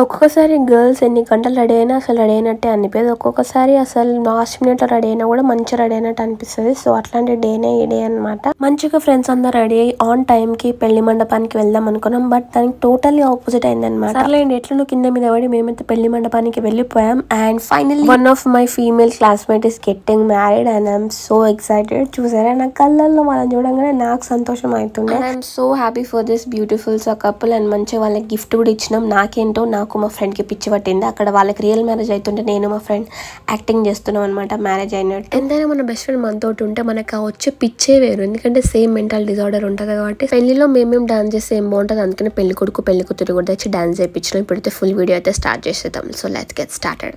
ఒక్కొక్కసారి గర్ల్స్ ఎన్ని గంటలు రెడీ అయినా అసలు రెడీ అయినట్టే అనిపించదు. ఒక్కొక్కసారి అసలు లాస్ట్ మినిట్లో రెడీ అయినా కూడా మంచిగా రెడీ అయినట్టు అనిపిస్తుంది. సో అట్లాంటి డేనే ఈ డే అనమాట. మంచిగా ఫ్రెండ్స్ అందరూ రెడీ అయ్యి ఆన్ టైంకి పెళ్లి మండపానికి వెళ్దాం అనుకున్నాం. బట్ దానికి టోటల్లీ ఆపోజిట్ అయిందనమాట. సర్లేండి ఎట్లా కింద మీద పడి మేమైతే పెళ్లి మండపానికి వెళ్ళిపోయాం. And finally one of my female classmate is getting married and I'm so excited. చూసారా నా కళ్ళల్లో వాళ్ళని చూడంగానే నాకు సంతోషం అవుతుండే. I'm so happy for this beautiful couple. And మంచిగా వాళ్ళకి గిఫ్ట్ కూడా ఇచ్చినాం. నాకేంటో నాకు మా ఫ్రెండ్కి పిచ్చి పట్టింది. అక్కడ వాళ్ళకి రియల్ మ్యారేజ్ అవుతుంటే నేను మా ఫ్రెండ్ యాక్టింగ్ చేస్తున్నాం అనమాట మ్యారేజ్ అయినట్టు. ఎంతైనా మన బెస్ట్ ఫ్రెండ్ మనతో ఉంటే మనకు వచ్చే పిచ్చే వేరు. ఎందుకంటే సేమ్ మెంటల్ డిజార్డర్ ఉంటుంది కాబట్టి. పెళ్లిలో మేమేం డాన్స్ చేస్తే ఏం బాగుంటుంది. అందుకని పెళ్లి కొడుకు పెళ్లి కూతురు కూడా వచ్చి డాన్స్ చేయించినాం. ఇప్పుడైతే ఫుల్ వీడియో అయితే స్టార్ట్ చేసేద్దాం. So let's get started.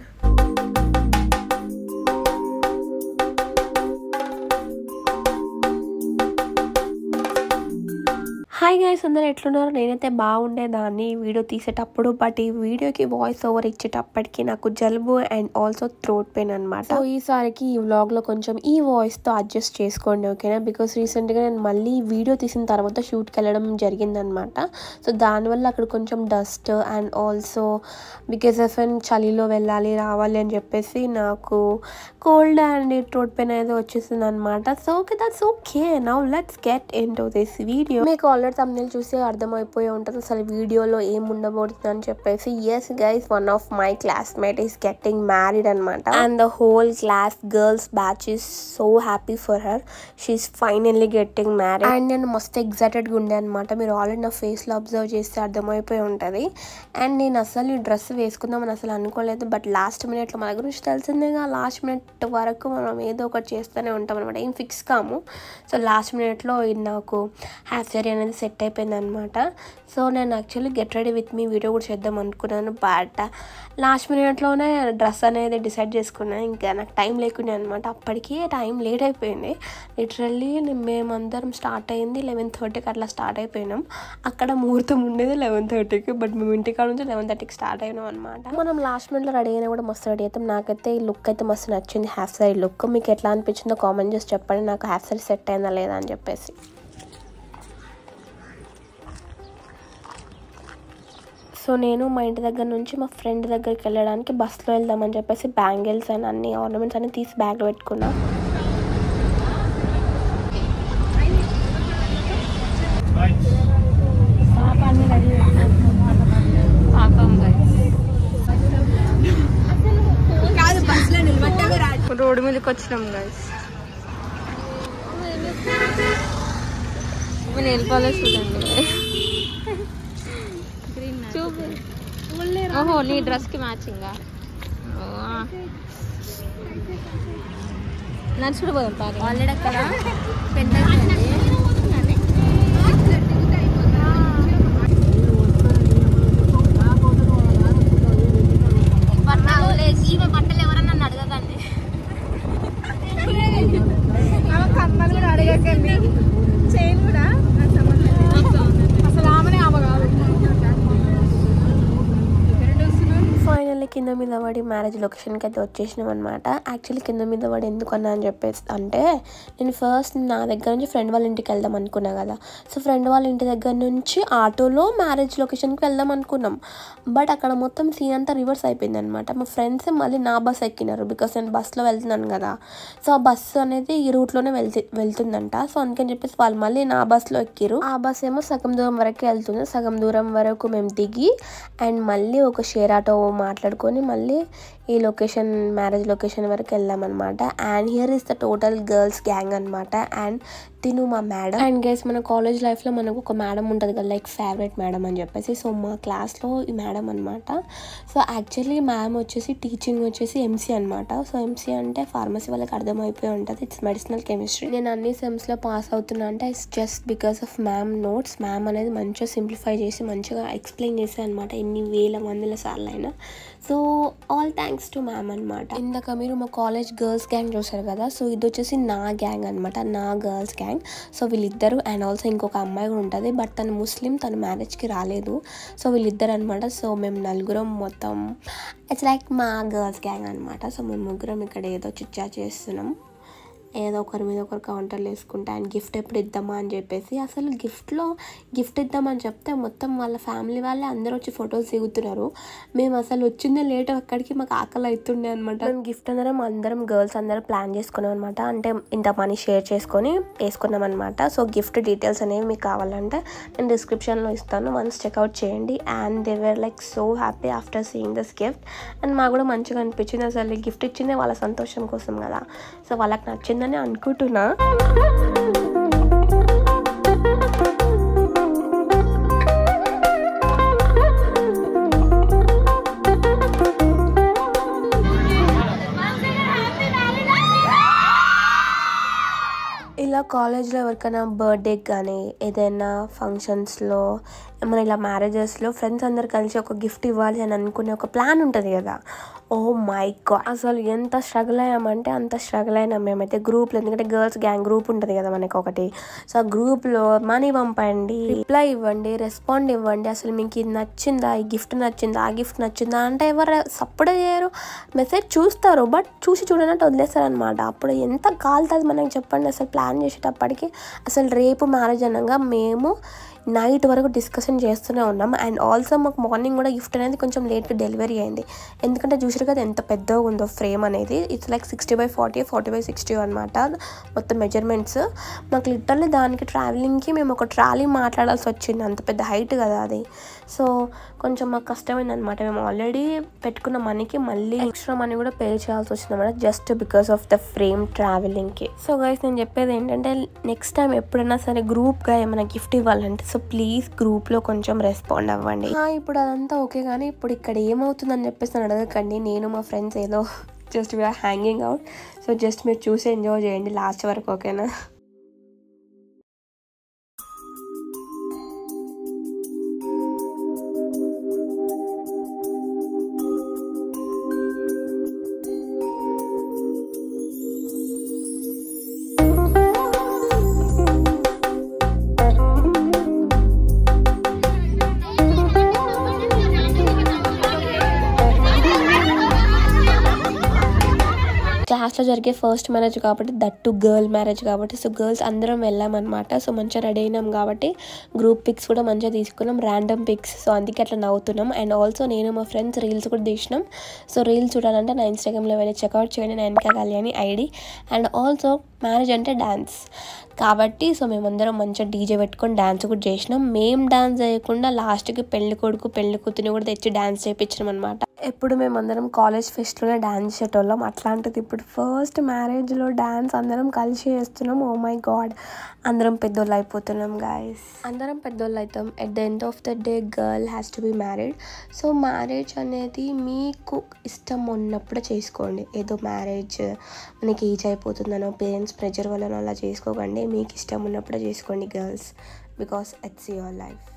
Hi guys, అందరూ ఎట్లున్నారు? నేనైతే బాగుండేదాన్ని వీడియో తీసేటప్పుడు. బట్ ఈ వీడియోకి వాయిస్ ఓవర్ ఇచ్చేటప్పటికి నాకు జలుబు అండ్ ఆల్సో థ్రోట్ పెయిన్ అనమాట. సో ఈసారికి ఈ వ్లాగ్లో కొంచెం ఈ వాయిస్తో అడ్జస్ట్ చేసుకోండి, ఓకేనా? బికాస్ రీసెంట్గా నేను మళ్ళీ వీడియో తీసిన తర్వాత షూట్కి వెళ్ళడం జరిగిందనమాట. సో దానివల్ల అక్కడ కొంచెం dust and also because of చలిలో వెళ్ళాలి రావాలి అని చెప్పేసి నాకు కోల్డ్ అండ్ థ్రోట్ పెయిన్ అయితే వచ్చేసింది అనమాట. So okay, that's okay. Now let's get into this video. మీకు ఆల్రెడీ thumbnail చూసి అర్థమైపోయి ఉంటుంది అసలు వీడియోలో ఏం ఉండబోతుంది అని చెప్పేసి. Yes guys, one of my classmate is getting married అనమాట. And the whole class girls batch is so happy for her. She is finally getting married. అండ్ నేను మస్తు ఎక్సైటెడ్గా ఉండే అనమాట. మీరు ఆల్రెడీ నా ఫేస్లో అబ్జర్వ్ చేస్తే అర్థమైపోయి ఉంటుంది. అండ్ నేను అసలు ఈ డ్రెస్ వేసుకుందామని అసలు అనుకోలేదు. బట్ లాస్ట్ మినిట్లో మన గురించి తెలిసిందేగా, లాస్ట్ మినిట్ వరకు మనం ఏదో ఒకటి చేస్తూనే ఉంటాం అనమాట. ఏం ఫిక్స్ కాము. సో లాస్ట్ మినిట్లో ఇది నాకు హాఫ్ సారీ అనేది సెట్ అయిపోయింది అనమాట. సో నేను actually get ready with me video కూడా చేద్దాం అనుకున్నాను. బట్ లాస్ట్ మినిట్లోనే డ్రెస్ అనేది డిసైడ్ చేసుకున్నాను. ఇంకా నాకు టైం లేకుండా అనమాట. అప్పటికి టైం లేట్ అయిపోయింది. లిటరల్లీ మేమందరం స్టార్ట్ అయింది 11:30కి అట్లా స్టార్ట్ అయిపోయినాం. అక్కడ ముహూర్తం ఉండేది 11:30కి. బట్ మేము ఇంటికాడ నుంచి 11:30కి స్టార్ట్ అయినాం అనమాట. మనం లాస్ట్ మినిట్లో రెడీ అయినా కూడా మస్తు రెడీ అవుతాం. నాకైతే ఈ లుక్ అయితే మస్తు నచ్చింది, హాఫ్ సారీ లుక్. మీకు ఎట్లా అనిపించిందో కామెంట్ చేసి చెప్పండి, నాకు హాఫ్ సారీ సెట్ అయిందా లేదా అని చెప్పేసి. సో నేను మా ఇంటి దగ్గర నుంచి మా ఫ్రెండ్ దగ్గరికి వెళ్ళడానికి బస్సులో వెళ్దామని చెప్పేసి బ్యాంగిల్స్ అండ్ అన్ని ఆర్నమెంట్స్ అన్ని తీసి బ్యాగ్లో పెట్టుకున్నా. రోడ్డు మీదకి వచ్చినాం గైస్. నేను కాలేజ్ చూడండి. ఓహో, నీ డ్రెస్ కి మ్యాచింగ్ నడుచుడు పోదాం. ఆల్రెడీ అక్కడ బట్టలు ఎవరన్నా అడగకండి, కమ్మలు కూడా అడగకండి, చైన్ కూడా అసలు ఆమెనే ఆమె కాదు. ఫైనల్లీ కింద మీద పడి మ్యారేజ్ లొకేషన్కి అయితే వచ్చేసినాం అనమాట. యాక్చువల్లీ కింద మీద పడి ఎందుకన్నా అని చెప్పేసి అంటే నేను ఫస్ట్ నా దగ్గర నుంచి ఫ్రెండ్ వాళ్ళ ఇంటికి వెళ్దాం అనుకున్నా కదా. సో ఫ్రెండ్ వాళ్ళ ఇంటి దగ్గర నుంచి ఆటోలో మ్యారేజ్ లొకేషన్కి వెళ్దాం అనుకున్నాం. బట్ అక్కడ మొత్తం సీన్ అంతా రివర్స్ అయిపోయింది అనమాట. మా ఫ్రెండ్స్ మళ్ళీ నా బస్ ఎక్కినారు బికాస్ నేను బస్సులో వెళ్తున్నాను కదా. సో ఆ బస్సు అనేది ఈ రూట్లోనే వెళ్తుందంట. సో అందుకని చెప్పేసి వాళ్ళు మళ్ళీ నా బస్సులో ఎక్కిరు. ఆ బస్ ఏమో సగం దూరం వరకే వెళ్తుంది. సగం దూరం వరకు మేము దిగి అండ్ మళ్ళీ ఒక షేర్ ఆటో మాట్లాడుకొని మళ్ళీ ఈ లొకేషన్ మ్యారేజ్ లొకేషన్ వరకు వెళ్ళామన్నమాట. And here is the total girls gang అనమాట. అండ్ తిను మా మేడం. అండ్ గైస్, మన కాలేజ్ లైఫ్లో మనకు ఒక మేడం ఉంటుంది కదా, లైక్ ఫేవరెట్ మేడం అని చెప్పేసి. సో మా క్లాస్లో ఈ మేడం అనమాట. సో యాక్చువల్లీ మ్యామ్ వచ్చేసి టీచింగ్ వచ్చేసి ఎంసీ అనమాట. సో ఎంసీ అంటే ఫార్మసీ వాళ్ళకి అర్థమైపోయి ఉంటుంది, ఇట్స్ మెడిసినల్ కెమిస్ట్రీ. నేను అన్ని సెమ్స్లో పాస్ అవుతున్నా అంటే it's just because of ma'am notes. Ma'am అనేది మంచిగా సింప్లిఫై చేసి మంచిగా ఎక్స్ప్లెయిన్ చేశారు అనమాట, ఎన్ని వేల మందిల సార్లు అయినా. So all thanks to ma'am అనమాట. ఇందాక మీరు మా కాలేజ్ గర్ల్స్ గ్యాంగ్ చూసారు కదా. సో ఇది వచ్చేసి నా గ్యాంగ్ అనమాట, నా గర్ల్స్ గ్యాంగ్. సో వీళ్ళిద్దరు అండ్ ఆల్సో ఇంకొక అమ్మాయి కూడా ఉంటుంది. బట్ తను ముస్లిం, తను మ్యారేజ్కి రాలేదు. సో వీళ్ళిద్దరు అనమాట. సో మేము నలుగురం మొత్తం ఇట్స్ లైక్ మా గర్ల్స్ గ్యాంగ్ అనమాట. సో మేము ముగ్గురం ఇక్కడ ఏదో చిచ్చా చేస్తున్నాం. ఏదో ఒకరి మీద ఒకరు కౌంటర్లు వేసుకుంటా అండ్ గిఫ్ట్ ఎప్పుడు ఇద్దామా అని చెప్పేసి. అసలు గిఫ్ట్ ఇద్దామని చెప్తే మొత్తం వాళ్ళ ఫ్యామిలీ వాళ్ళే అందరూ వచ్చి ఫొటోస్ దిగుతున్నారు. మేము అసలు వచ్చిందే లేట్, అక్కడికి మాకు ఆకలి అవుతుండే అనమాట. మేము గిఫ్ట్ అందరం గర్ల్స్ అందరం ప్లాన్ చేసుకున్నాం అనమాట. అంటే ఇంత మనీ షేర్ చేసుకొని వేసుకున్నాం అనమాట. సో గిఫ్ట్ డీటెయిల్స్ అనేవి మీకు కావాలంటే నేను డిస్క్రిప్షన్లో ఇస్తాను, వన్స్ చెక్అవుట్ చేయండి. And they were like so happy after seeing this gift. And మాకు కూడా మంచిగా అనిపించింది. అసలు గిఫ్ట్ ఇచ్చిందే వాళ్ళ సంతోషం కోసం కదా, సో వాళ్ళకి నచ్చిందని అనుకుంటున్నా. ఇలా కాలేజ్లో ఎవరికైనా బర్త్డేకి కానీ ఏదైనా ఫంక్షన్స్లో ఏమైనా ఇలా మ్యారేజెస్లో ఫ్రెండ్స్ అందరు కలిసి ఒక గిఫ్ట్ ఇవ్వాలి అని అనుకునే ఒక ప్లాన్ ఉంటుంది కదా. ఓ మై గాడ్, అసలు ఎంత స్ట్రగుల్ అయ్యామంటే అంత స్ట్రగుల్ అయినాం మేమైతే గ్రూప్లో. ఎందుకంటే గర్ల్స్ గ్యాంగ్ గ్రూప్ ఉంటుంది కదా మనకి ఒకటి. సో ఆ గ్రూప్లో మనీ పంపండి, రిప్లై ఇవ్వండి, రెస్పాండ్ ఇవ్వండి, అసలు మీకు ఇది నచ్చిందా, ఈ గిఫ్ట్ నచ్చిందా, ఆ గిఫ్ట్ నచ్చిందా అంటే ఎవరు సపోర్ట్ చేయరు. మెసేజ్ చూస్తారు బట్ చూసి చూడనట్టు వదిలేస్తారు అనమాట. అప్పుడు ఎంత కాలుతుంది మనకి చెప్పండి. అసలు ప్లాన్ చేసేటప్పటికి అసలు రేపు మ్యారేజ్ అనగా మేము నైట్ వరకు డిస్కషన్ చేస్తూనే ఉన్నాం. అండ్ ఆల్సో మాకు మార్నింగ్ కూడా గిఫ్ట్ అనేది కొంచెం లేట్గా డెలివరీ అయింది. ఎందుకంటే చూసారు కదా ఎంత పెద్దగా ఉందో ఫ్రేమ్ అనేది. ఇట్స్ లైక్ 60x40, 40x60 అనమాట మొత్తం మెజర్మెంట్స్. మాకు లిటరల్లీ దానికి ట్రావెలింగ్కి మేము ఒక ట్రాలీ మాట్లాడాల్సి వచ్చింది, అంత పెద్ద హైట్ కదా అది. సో కొంచెం మాకు కష్టమైంది అనమాట. మేము ఆల్రెడీ పెట్టుకున్న మనీకి మళ్ళీ ఎక్స్ట్రా మనీ కూడా పే చేయాల్సి వచ్చింది అనమాట, just because of the frame ట్రావెలింగ్కి. సో గైస్ నేను చెప్పేది ఏంటంటే నెక్స్ట్ టైం ఎప్పుడైనా సరే గ్రూప్గా ఏమైనా గిఫ్ట్ ఇవ్వాలంటే సో ప్లీజ్ గ్రూప్లో కొంచెం రెస్పాండ్ అవ్వండి. ఇప్పుడు అదంతా ఓకే, కానీ ఇప్పుడు ఇక్కడ ఏమవుతుందని చెప్పేసి నన్ను అడగకండి. నేను మా ఫ్రెండ్స్ ఏదో just we are hanging out. So just మీరు చూసి ఎంజాయ్ చేయండి లాస్ట్ వరకు, ఓకేనా? క్లాస్లో జరిగే ఫస్ట్ మ్యారేజ్ కాబట్టి, దట్ టు గర్ల్ మ్యారేజ్ కాబట్టి, సో గర్ల్స్ అందరం వెళ్ళామన్నమాట. సో మంచిగా రెడీ అయినాం కాబట్టి గ్రూప్ పిక్స్ కూడా మంచిగా తీసుకున్నాం, ర్యాండమ్ పిక్స్. సో అందుకే అట్లా నవ్వుతున్నాం. అండ్ ఆల్సో నేను మా ఫ్రెండ్స్ రీల్స్ కూడా తీసినాం. సో రీల్స్ చూడాలంటే నా ఇన్స్టాగ్రామ్లో వెళ్ళి చెక్అవుట్ చేయండి, Nayanika Kalyani ID. And also marriage అంటే డ్యాన్స్ కాబట్టి సో మేమందరం మంచిగా డీజే పెట్టుకొని డ్యాన్స్ కూడా చేసినాం. మేము డ్యాన్స్ చేయకుండా లాస్ట్కి పెళ్లి కొడుకు పెళ్లి కూతురిని కూడా తెచ్చి డ్యాన్స్ చేయించినాం అనమాట. ఎప్పుడు మేమందరం కాలేజ్ ఫెస్ట్లోనే డ్యాన్స్ చేసేటోళ్ళం, అట్లాంటిది ఇప్పుడు ఫస్ట్ మ్యారేజ్లో డ్యాన్స్ అందరం కలిసి చేస్తున్నాం. ఓ మై గాడ్, అందరం పెద్దోళ్ళు అయిపోతున్నాం గాయస్, అందరం పెద్దోళ్ళు అవుతాం. At the end of the day girl has to be married. So marriage అనేది మీకు ఇష్టం ఉన్నప్పుడు చేసుకోండి. ఏదో మ్యారేజ్ మనకి ఏజ్ అయిపోతుందనో పేరెంట్స్ ప్రెజర్ వల్లనో అలా చేసుకోకండి. మీకు ఇష్టం ఉన్నప్పుడే చేసుకోండి girls, because it's your life.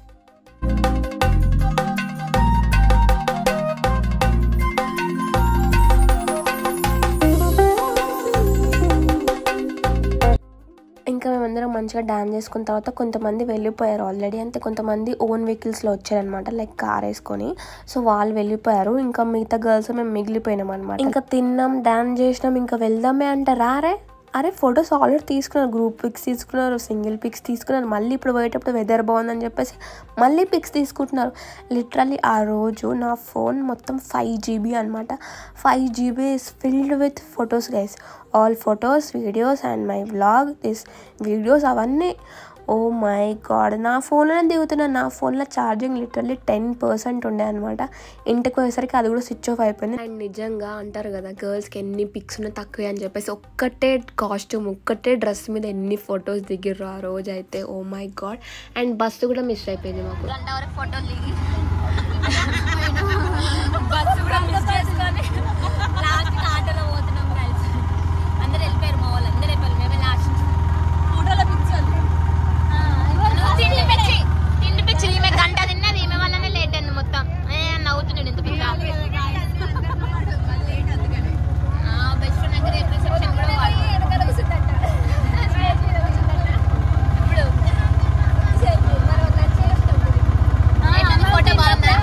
ఇంకా మేమందరం మంచిగా డాన్స్ చేసుకున్న తర్వాత కొంతమంది వెళ్ళిపోయారు ఆల్రెడీ. అంటే కొంతమంది ఓన్ వెహికల్స్లో వచ్చారనమాట, లైక్ కార్ వేసుకొని. సో వాళ్ళు వెళ్ళిపోయారు, ఇంకా మిగతా గర్ల్స్ మేము మిగిలిపోయినాం అనమాట. ఇంకా తిన్నాం, డాన్స్ చేసినాం, ఇంకా వెళ్దామే అంటే రారే. అరే ఫొటోస్ ఆల్రెడీ తీసుకున్నారు, గ్రూప్ పిక్స్ తీసుకున్నారు, సింగిల్ పిక్స్ తీసుకున్నారు. మళ్ళీ ఇప్పుడు పోయేటప్పుడు వెదర్ బాగుందని చెప్పేసి మళ్ళీ పిక్స్ తీసుకుంటున్నారు. లిటరల్లీ ఆ రోజు నా ఫోన్ మొత్తం 5 GB అనమాట. 5 GB is filled with photos guys. All photos, videos and my vlog, this videos అవన్నీ. ఓ మై గాడ్, నా ఫోన్లోనే దిగుతున్నా. నా ఫోన్లో ఛార్జింగ్ లిటరల్లీ 10% ఉండే అనమాట. ఇంటికి పోయేసరికి అది కూడా స్విచ్ ఆఫ్ అయిపోయింది. అండ్ నిజంగా అంటారు కదా గర్ల్స్కి ఎన్ని పిక్స్ ఉన్నా తక్కువే అని చెప్పేసి, ఒక్కటే కాస్ట్యూమ్ ఒక్కటే డ్రెస్ మీద ఎన్ని ఫొటోస్ దిగిర్రు ఆ రోజు అయితే. Oh my god. And bus కూడా మిస్ అయిపోయింది మాకు. ఫోటోలు దిగి బస్సు కూడా మిస్ చేసుకొని లాస్ట్ ఆటోలో పోతున్నాం కలిసి. అందరు వెళ్ళిపోయారు, మా వాళ్ళు అందరు వెళ్ళిపోయారు. మేమే లాస్ట్ ఫోటోలో పిక్స్ తిండి పిచ్చి ఈమె గంట తిన్నది, ఈమె వల్లనే లేట్ అయింది మొత్తం. నవ్వుతున్నాడు ఎంత పిచ్చ. బెస్ట్ ఫ్రెండ్ దగ్గర రిసెప్షన్ కూడా ఇప్పుడు ఫోటో బాగుందా?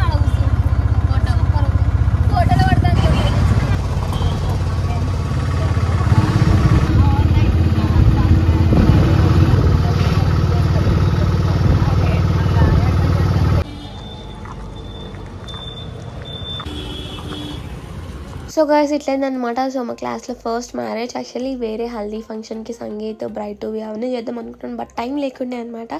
So guys ఇట్లయిందనమాట. సో మా క్లాస్లో ఫస్ట్ మ్యారేజ్. యాక్చువల్లీ వేరే హల్దీ ఫంక్షన్కి సంగీత్ బ్రైట్ టు బి అవన్నీ చేద్దాం అనుకుంటున్నాను, బట్ టైం లేకుండే అనమాట.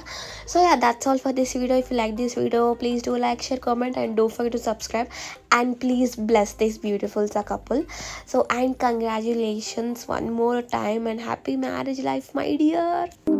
So yeah, that's all for this video. If you like this video, please do like, share, comment and don't forget to subscribe and please bless this beautiful couple. So and congratulations one more time and happy marriage life, my dear.